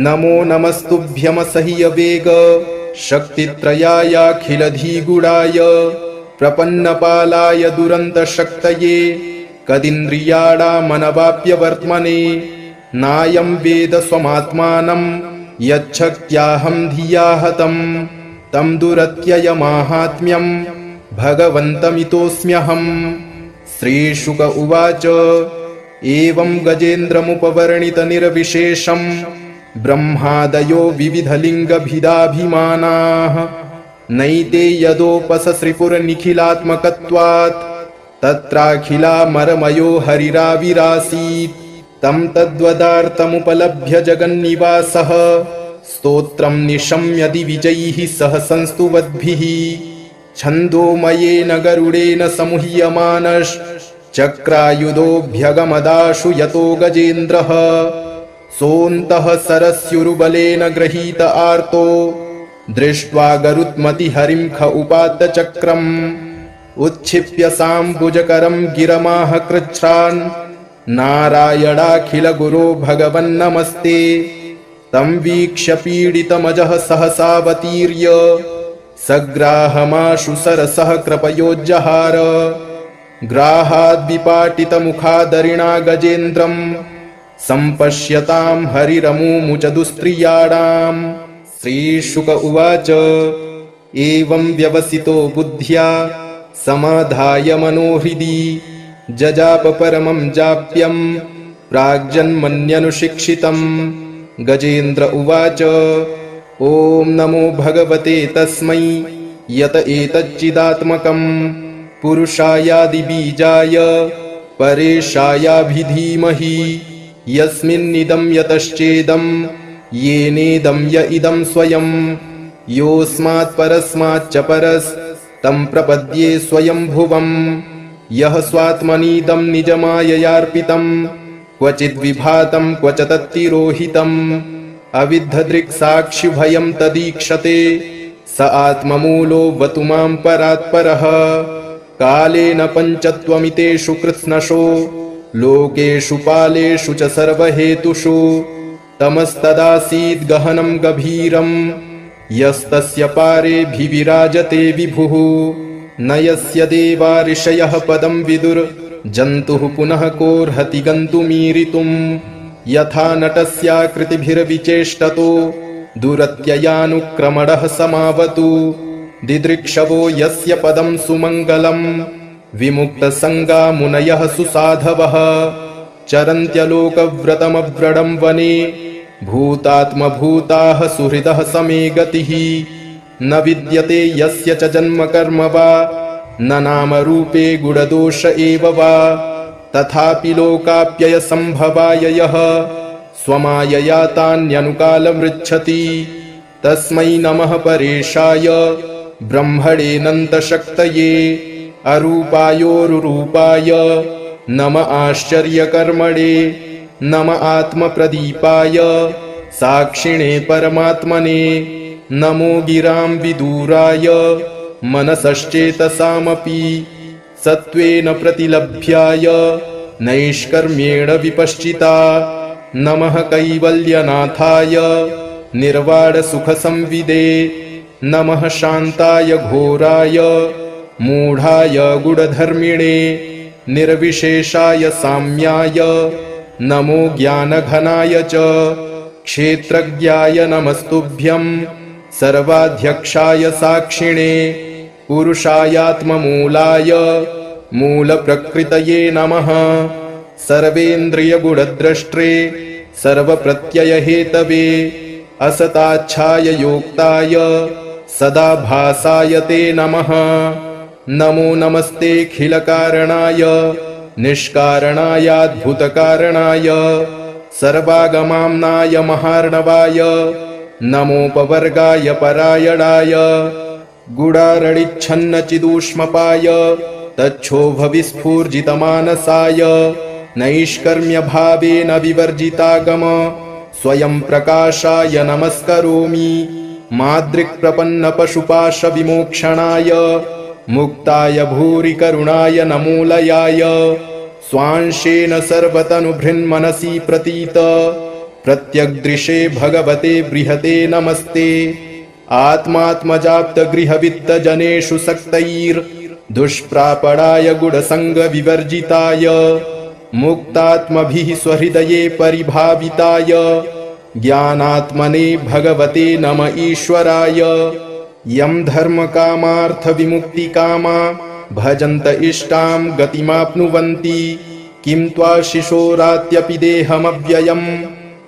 नमो नमस्तुभ्यमसह्यवेग शक्तित्रयायाखिलधिगुणाय प्रपन्नपालाय दुरन्तशक्तये कदिन्द्रियाणामनवाप्यवर्त्मने नायं वेद स्वमात्मानं यच्छक्त्याहं धिया हतं तं दुरत्ययमाहात्म्यं भगवन्तमितोऽस्म्यहम्। श्रीशुक उवाच एवं गजेन्द्रमुपवर्णितनिर्विशेषं ब्रह्मादयो विविधलिङ्गभिदाभिमानाः नैते यदोपसश्रिपुरनिखिलात्मकत्वात् तत्राखिलामरमयो हरिराविरासीत् तं तद्वदार्थमुपलभ्य जगन्निवासः स्तोत्रं निशम्य दिविजैः सह संस्तुवद्भिः छन्दोमयेन गरुडेन समुह्यमानश्चक्रायुधोऽभ्यगमदाशु यतो गजेन्द्रः सोऽन्तः सरस्युरुबलेन गृहीत आर्तो दृष्ट्वा गरुत्मतिहरिं ख उपात्त चक्रम् उच्छिप्य साम्बुजकरं गिरमाह कृच्छ्रान् नारायणाखिल गुरो भगवन्नमस्ते तं वीक्ष्य पीडितमजः सहसावतीर्य सग्राहमाशु सरसः कृपयोज्जहार ग्राहाद्विपाटितमुखादरिणा गजेन्द्रं सम्पश्यतां हरिरमुमुच दुस्त्रियाणाम्। श्रीशुक उवाच एवं व्यवसितो बुद्ध्या समाधाय मनोहृदि जजाप परमं जाप्यं प्राग्जन्मन्यनुशिक्षितम्। गजेन्द्र उवाच ॐ नमो भगवते तस्मै यत एतच्चिदात्मकं पुरुषायादिबीजाय परेशायाभिधीमहि यस्मिन्निदं यतश्चेदं येनेदं य इदं स्वयं योऽस्मात् परस्माच्च परस्तं प्रपद्ये स्वयंभुवम् यः स्वात्मनीदं निजमाययार्पितं क्वचिद्विभातं क्व च तत्तिरोहितम् अविद्धदृक्साक्षिभयं तदीक्षते स आत्ममूलो वतु मां परात्परः कालेन पञ्चत्वमितेषु कृत्स्नशो लोकेषु पालेषु च सर्वहेतुषु तमस्तदासीद् गहनं गभीरं यस्तस्य पारेऽभिविराजते विभुः न यस्य देवा ऋषयः पदं विदुर्जन्तुः पुनः कोऽर्हति गन्तुमीरितुम् यथा नटस्याकृतिभिर्विचेष्टतो दुरत्ययानुक्रमणः समावतु दिदृक्षवो यस्य पदं सुमङ्गलं विमुक्तसङ्गा मुनयः सुसाधवः चरन्त्यलोकव्रतमव्रणं वने भूतात्मभूताः सुहृदः समे गतिः न विद्यते यस्य च जन्म कर्म वा न नामरूपे गुणदोष एव वा तथापि लोकाप्ययसम्भवाय यः स्वमायया तान्यनुकालमृच्छति तस्मै नमः परेशाय ब्रह्मणेऽनन्तशक्तये अरूपायोरुरूपाय नम आश्चर्यकर्मणे नम आत्मप्रदीपाय साक्षिणे परमात्मने नमो गिरां विदूराय मनसश्चेतसामपि सत्त्वेन प्रतिलभ्याय नैष्कर्म्येण विपश्चिता नमः कैवल्यनाथाय निर्वाणसुखसंविदे नमः शान्ताय घोराय मूढाय गुढधर्मिणे निर्विशेषाय साम्याय नमो ज्ञानघनाय च क्षेत्रज्ञाय नमस्तुभ्यं सर्वाध्यक्षाय साक्षिणे पुरुषायात्ममूलाय मूलप्रकृतये नमः सर्वेन्द्रियगुणद्रष्ट्रे सर्वप्रत्ययहेतवे असताच्छाय योक्ताय सदा भासाय ते नमः नमो नमस्तेऽखिलकारणाय निष्कारणायाद्भुतकारणाय सर्वागमाम्नाय महार्णवाय नमोपवर्गाय परायणाय गुडारणिच्छन्नचिदूष्मपाय तच्छोभविस्फूर्जितमानसाय नैष्कर्म्यभावेन विवर्जितागम स्वयं प्रकाशाय नमस्करोमि मादृक्प्रपन्नपशुपाशविमोक्षणाय मुक्ताय भूरि करुणाय नमोलयाय स्वांशेन सर्वतनुभृन्मनसि प्रतीत प्रत्यग्दृशे भगवते बृहते नमस्ते आत्मात्मजाप्तगृहवित्तजनेषु सक्तैर् दुष्प्रापणाय गुणसङ्गविवर्जिताय मुक्तात्मभिः स्वहृदये परिभाविताय ज्ञानात्मने भगवते नम ईश्वराय। यं धर्मकामार्थविमुक्तिकामा भजन्त इष्टां गतिमाप्नुवन्ति किं त्वा शिशोरात्यपि देहमव्ययम्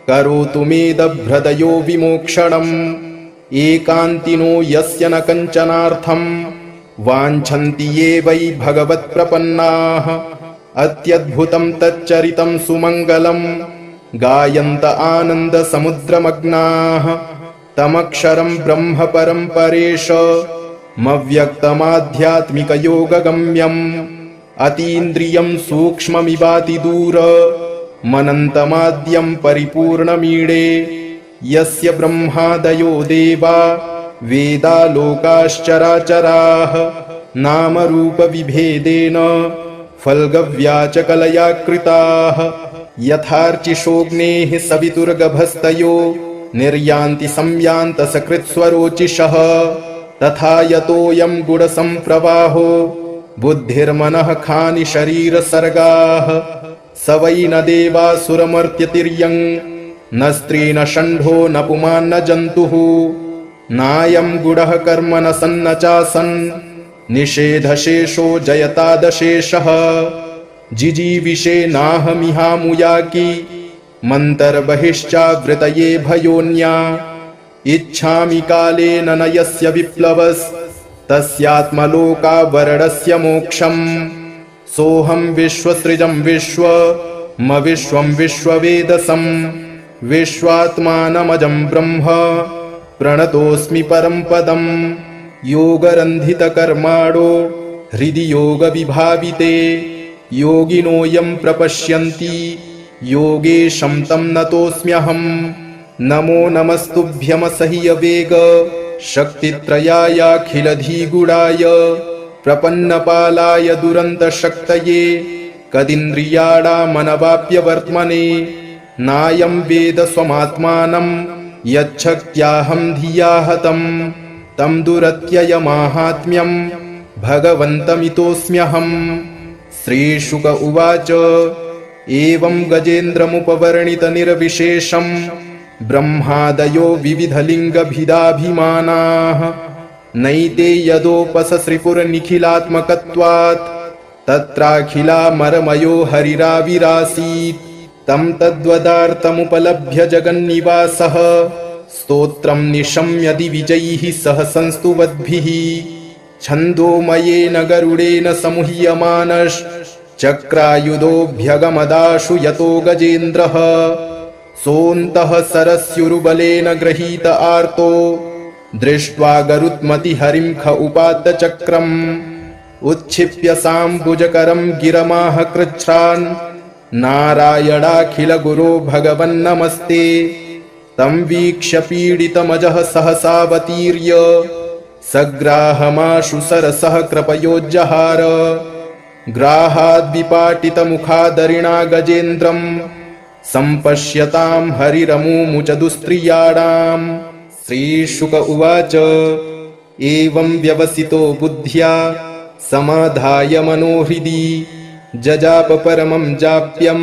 करोतु मेदभ्रदयो विमोक्षणम्। एकान्तिनो यस्य न कञ्चनार्थम् वाञ्छन्ति ये वै भगवत्प्रपन्नाः अत्यद्भुतं तच्चरितं सुमङ्गलम् गायन्त आनन्दसमुद्रमग्नाः तमक्षरं ब्रह्म परं परेशमव्यक्तमाध्यात्मिकयोगगम्यम् अतीन्द्रियं सूक्ष्ममिवातिदूर मनन्तमाद्यं परिपूर्णमीडे यस्य ब्रह्मादयो देवा वेदा लोकाश्चराचराः नामरूपविभेदेन फल्गव्याचकलया कृताः यथार्चिषोऽग्नेः सवितुर्गभस्तयो निर्यान्ति संयान्तसकृत्स्वरोचिषः तथा यतोऽयं गुणसम्प्रवाहो बुद्धिर्मनः खानि शरीरसर्गाः स वै न देवासुरमर्त्यतिर्यं न स्त्री न षण्ढो न पुमान् न जन्तुः नायं गुणः कर्म न सन्न चासन् निषेधशेषो जयतादशेषः जिजीविषे नाहमिहामुयाकी मन्तर्बहिश्चावृतये भयोन्या इच्छामि कालेन न यस्य विप्लवस्तस्यात्मलोकावरणस्य मोक्षम् सोऽहं विश्वसृजं विश्वं विश्ववेदसं विश्वात्मानमजं ब्रह्म प्रणतोऽस्मि परं पदम् योगरन्धितकर्माणो हृदि योगविभाविते योगिनोऽयं प्रपश्यन्ति योगेशं तं नतोऽस्म्यहम् नमो नमस्तुभ्यमसह्यवेग शक्तित्रयायाखिलधिगुणाय प्रपन्नपालाय दुरन्तशक्तये कदिन्द्रियाणामनवाप्यवर्त्मने नायं वेद स्वमात्मानं यच्छक्त्याहं धिया हतं तं दुरत्ययमाहात्म्यं भगवन्तमितोऽस्म्यहम्। श्रीशुक उवाच एवं गजेन्द्रमुपवर्णितनिर्विशेषं ब्रह्मादयो विविधलिङ्गभिदाभिमानाः नैते यदोपससृपुर्निखिलात्मकत्वात् तत्राखिलामरमयो हरिराविरासीत् तं तद्वदार्थमुपलभ्य जगन्निवासः स्तोत्रं निशम्य दिविजैः सह संस्तुवद्भिः छन्दोमयेन गरुडेन समुह्यमानश्चक्रायुधोऽभ्यगमदाशु यतो गजेन्द्रः सोऽन्तः सरस्युरुबलेन गृहीत आर्तो दृष्ट्वा गरुत्मतिहरिं ख उपात्त चक्रम् उच्छिप्य साम्बुजकरं गिरमाह कृच्छ्रान् नारायणाखिलगुरो भगवन्नमस्ते तं वीक्ष्य पीडितमजः सहसावतीर्य सग्राहमाशु सरसः कृपयोज्जहार ग्राहाद्विपाटितमुखादरिणा गजेन्द्रं सम्पश्यतां हरिरमुमुच दुस्त्रियाणाम्। श्रीशुक उवाच एवं व्यवसितो बुद्ध्या समाधाय मनोहृदि जजाप परमं जाप्यं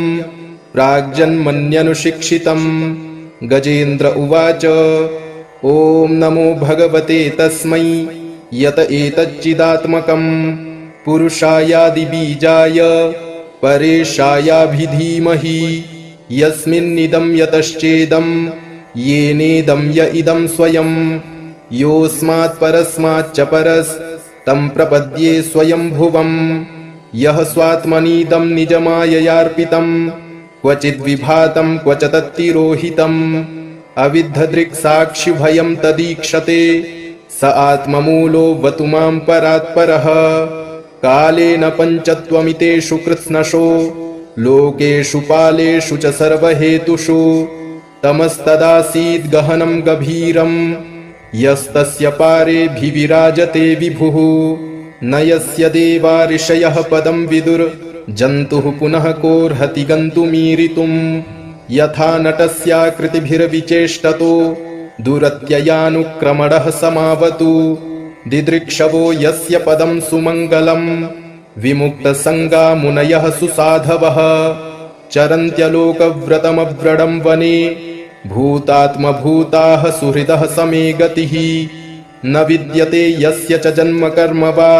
प्राग्जन्मन्यनुशिक्षितम्। गजेन्द्र उवाच ॐ नमो भगवते तस्मै यत एतच्चिदात्मकं पुरुषायादिबीजाय परेशायाभिधीमहि यस्मिन्निदं यतश्चेदं येनेदं य इदं स्वयं योऽस्मात् परस्माच्च परस्तं प्रपद्ये स्वयंभुवम् यः स्वात्मनीदं निजमाययार्पितं क्वचिद्विभातं क्वच तत्तिरोहितम् अविद्धदृक्साक्षिभयं तदीक्षते स आत्ममूलो वतु मां परात्परः कालेन पञ्चत्वमितेषु कृत्स्नशो लोकेषु पालेषु च सर्वहेतुषु तमस्तदासीद् गहनं गभीरं यस्तस्य पारेऽभिविराजते विभुः न यस्य देवा ऋषयः पदं विदुर्जन्तुः पुनः कोऽर्हति गन्तुमीरितुम् यथा नटस्याकृतिभिर्विचेष्टतो दुरत्ययानुक्रमणः समावतु दिदृक्षवो यस्य पदं सुमङ्गलम् विमुक्तसङ्गा मुनयः सुसाधवः चरन्त्यलोकव्रतमव्रडं वने भूतात्मभूताः सुहृदः समे गतिः न विद्यते यस्य च जन्म कर्म वा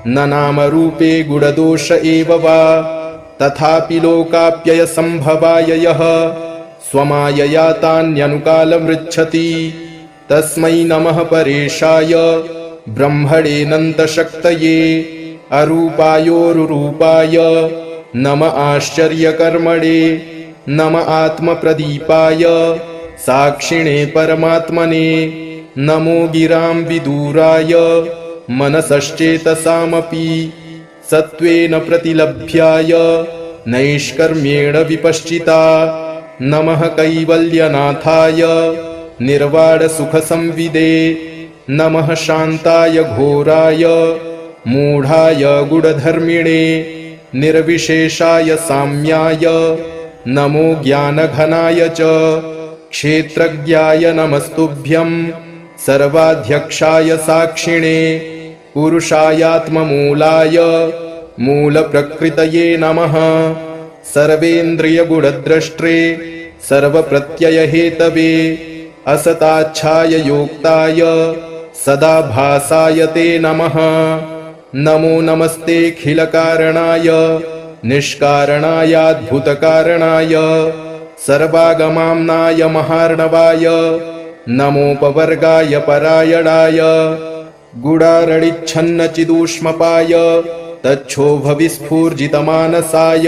न नामरूपे गुणदोष एव वा तथापि लोकाप्ययसम्भवाय यः स्वमायया तान्यनुकालमृच्छति तस्मै नमः परेशाय ब्रह्मणेऽनन्तशक्तये अरूपायोरुरूपाय नम आश्चर्यकर्मणे नम आत्मप्रदीपाय साक्षिणे परमात्मने नमो गिरां विदूराय मनसश्चेतसामपि सत्त्वेन प्रतिलभ्याय नैष्कर्म्येण विपश्चिता नमः कैवल्यनाथाय निर्वाणसुखसंविदे नमः शान्ताय घोराय मूढाय गुढधर्मिणे निर्विशेषाय साम्याय नमो ज्ञानघनाय च क्षेत्रज्ञाय नमस्तुभ्यं सर्वाध्यक्षाय साक्षिणे पुरुषायात्ममूलाय मूलप्रकृतये नमः सर्वेन्द्रियगुणद्रष्ट्रे सर्वप्रत्ययहेतवे असताच्छाय योक्ताय सदा भासाय ते नमः नमो नमस्तेऽखिलकारणाय निष्कारणायाद्भुतकारणाय सर्वागमाम्नाय महार्णवाय नमोपवर्गाय परायणाय गुडारणिच्छन्नचिदूष्मपाय तच्छोभविस्फूर्जितमानसाय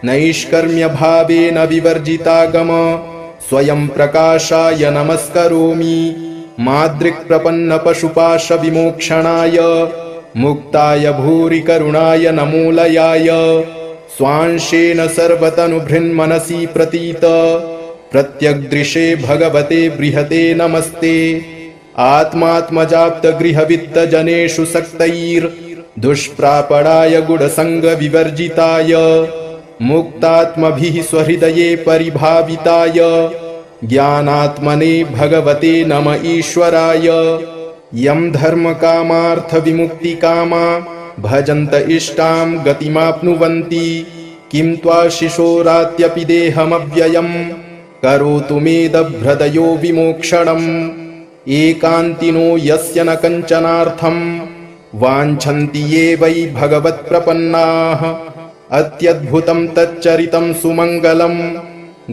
नैष्कर्म्यभावेन विवर्जितागम स्वयं प्रकाशाय नमस्करोमि मादृक्प्रपन्नपशुपाशविमोक्षणाय मुक्ताय भूरि करुणाय नमोलयाय स्वांशेन सर्वतनुभृन्मनसि प्रतीत प्रत्यग्दृशे भगवते बृहते नमस्ते आत्मात्मजाप्तगृहवित्तजनेषु सक्तैर्दुष्प्रापणाय गुणसङ्गविवर्जिताय मुक्तात्मभिः स्वहृदये परिभाविताय ज्ञानात्मने भगवते नम ईश्वराय यं धर्मकामार्थविमुक्तिकामा भजन्त इष्टां गतिमाप्नुवन्ति किं त्वाशिशोरात्यपि देहमव्ययम् करोतु मेदभ्रदयो विमोक्षणम् एकान्तिनो यस्य न कञ्चनार्थम् वाञ्छन्ति ये वै भगवत्प्रपन्नाः अत्यद्भुतं तच्चरितं सुमङ्गलम्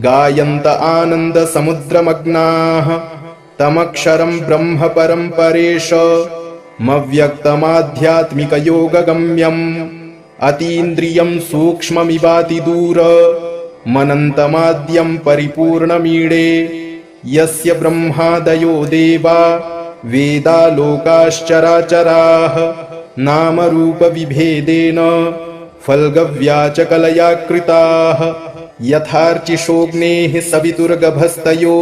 गायन्त आनन्दसमुद्रमग्नाः तमक्षरं ब्रह्म परं परेश मव्यक्तमाध्यात्मिकयोगगम्यम् अतीन्द्रियं सूक्ष्ममिवातिदूर मनन्तमाद्यं परिपूर्णमीडे यस्य ब्रह्मादयो देवा वेदा लोकाश्चराचराः नामरूपविभेदेन फल्गव्याचकलया कृताः यथार्चिषोऽग्नेः सवितुर्गभस्तयो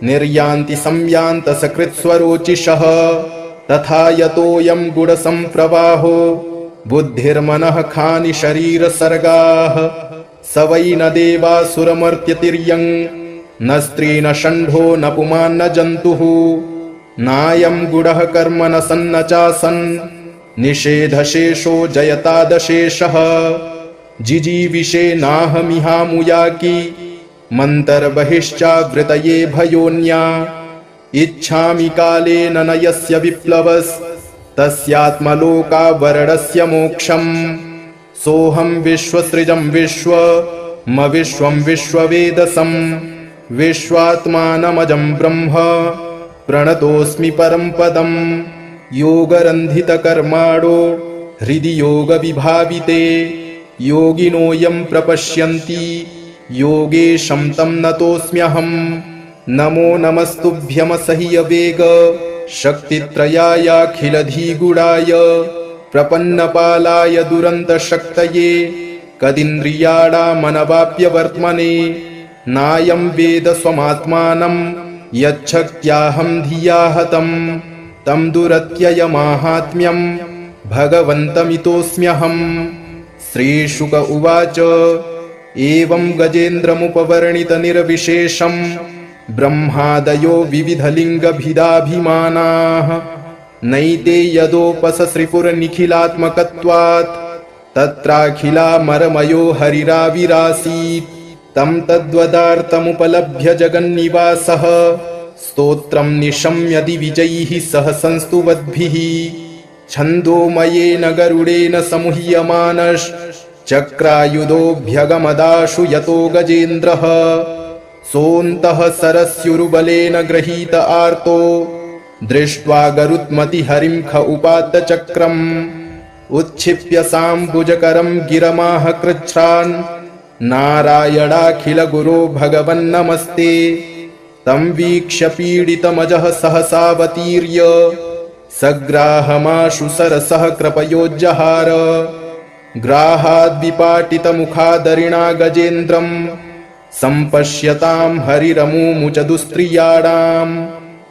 निर्यान्ति संयान्तसकृत्स्वरोचिषः तथा यतोऽयं गुणसम्प्रवाहो बुद्धिर्मनः खानि शरीरसर्गाः स वै न देवासुरमर्त्यतिर्यं न स्त्री न षण्ढो न पुमान् न जन्तुः नायं गुणः कर्म न सन्न चासन् निषेधशेषो जयतादशेषः जिजीविषे नाहमिहामुयाकी मन्तर्बहिश्चावृतये भयोन्या इच्छामि कालेन न यस्य विप्लवस्तस्यात्मलोकावरणस्य मोक्षम् सोऽहं विश्वसृजं विश्वं विश्ववेदसं विश्वात्मानमजं ब्रह्म प्रणतोऽस्मि परं पदम् योगरन्धितकर्माणो हृदि योगविभाविते योगिनोऽयं प्रपश्यन्ति योगेशं तं नतोऽस्म्यहम् नमो नमस्तुभ्यमसह्यवेग शक्तित्रयायाखिलधिगुणाय प्रपन्नपालाय दुरन्तशक्तये कदिन्द्रियाणामनवाप्यवर्त्मने नायं वेद स्वमात्मानं यच्छक्त्याहं धिया हतं तं दुरत्ययमाहात्म्यं भगवन्तमितोऽस्म्यहम् श्रीशुक उवाच एवं गजेन्द्रमुपवर्णितनिर्विशेषं ब्रह्मादयो विविधलिङ्गभिदाभिमानाः नैते यदोपसश्रिपुरनिखिलात्मकत्वात् तत्राखिलामरमयो हरिराविरासीत् तं तद्वदार्थमुपलभ्य जगन्निवासः स्तोत्रं निशम्य दिविजैः सह संस्तुवद्भिः छन्दोमयेन गरुडेन समुह्यमानश्चक्रायुधोऽभ्यगमदाशु यतो गजेन्द्रः सोऽन्तः सरस्युरुबलेन गृहीत आर्तो दृष्ट्वा गरुत्मतिहरिं ख उपात्त चक्रम् उच्छिप्य साम्बुजकरं गिरमाह कृच्छ्रान् नारायणाखिल गुरो भगवन्नमस्ते तं वीक्ष्य पीडितमजः सहसावतीर्य सग्राहमाशु सरसः कृपयोज्जहार ग्राहाद्विपाटितमुखादरिणा गजेन्द्रम् सम्पश्यतां हरिरमुमुच दुस्त्रियाणाम्